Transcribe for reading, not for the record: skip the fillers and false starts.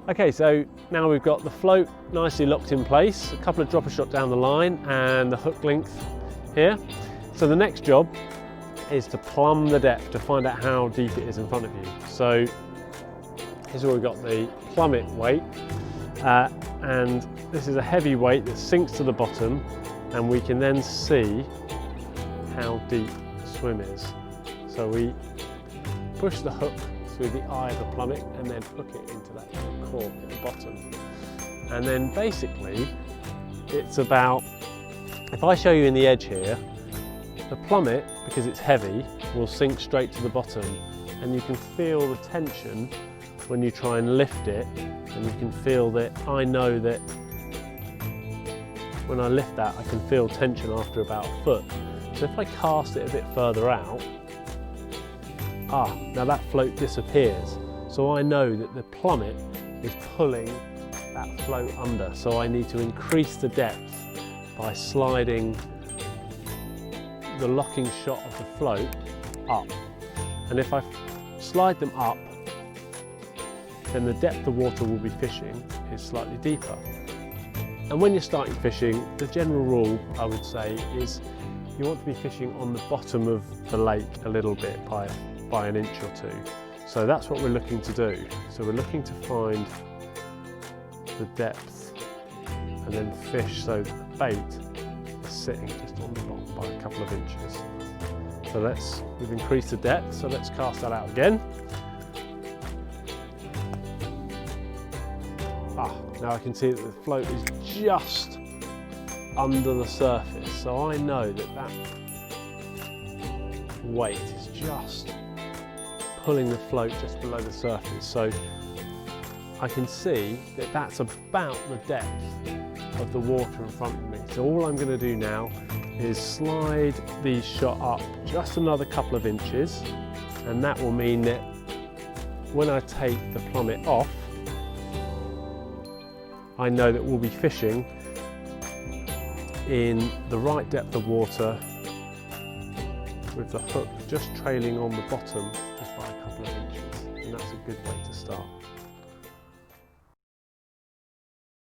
Okay, so now we've got the float nicely locked in place, a couple of dropper shot down the line and the hook length here. So the next job is to plumb the depth to find out how deep it is in front of you. So here's where we've got the plummet weight, and this is a heavy weight that sinks to the bottom, and we can then see how deep the swim is. So we push the hook through the eye of the plummet and then hook it into that cork at the bottom. And then basically it's about, if I show you in the edge here, the plummet, because it's heavy, will sink straight to the bottom, and you can feel the tension when you try and lift it, and you can feel that, I know that when I lift that I can feel tension after about a foot. So if I cast it a bit further out, now that float disappears. So I know that the plummet is pulling that float under. So I need to increase the depth by sliding the locking shot of the float up. And if I slide them up, then the depth of water we'll be fishing is slightly deeper. And when you're starting fishing, the general rule I would say is you want to be fishing on the bottom of the lake a little bit by an inch or two. So that's what we're looking to do. So we're looking to find the depth and then fish so that the bait is sitting just on the bottom by a couple of inches. So we've increased the depth, so let's cast that out again. Now I can see that the float is just under the surface, so I know that that weight is just pulling the float just below the surface. So I can see that that's about the depth of the water in front of me. So all I'm going to do now is slide the shot up just another couple of inches, and that will mean that when I take the plummet off, I know that we'll be fishing in the right depth of water with the hook just trailing on the bottom just by a couple of inches, and that's a good way to start.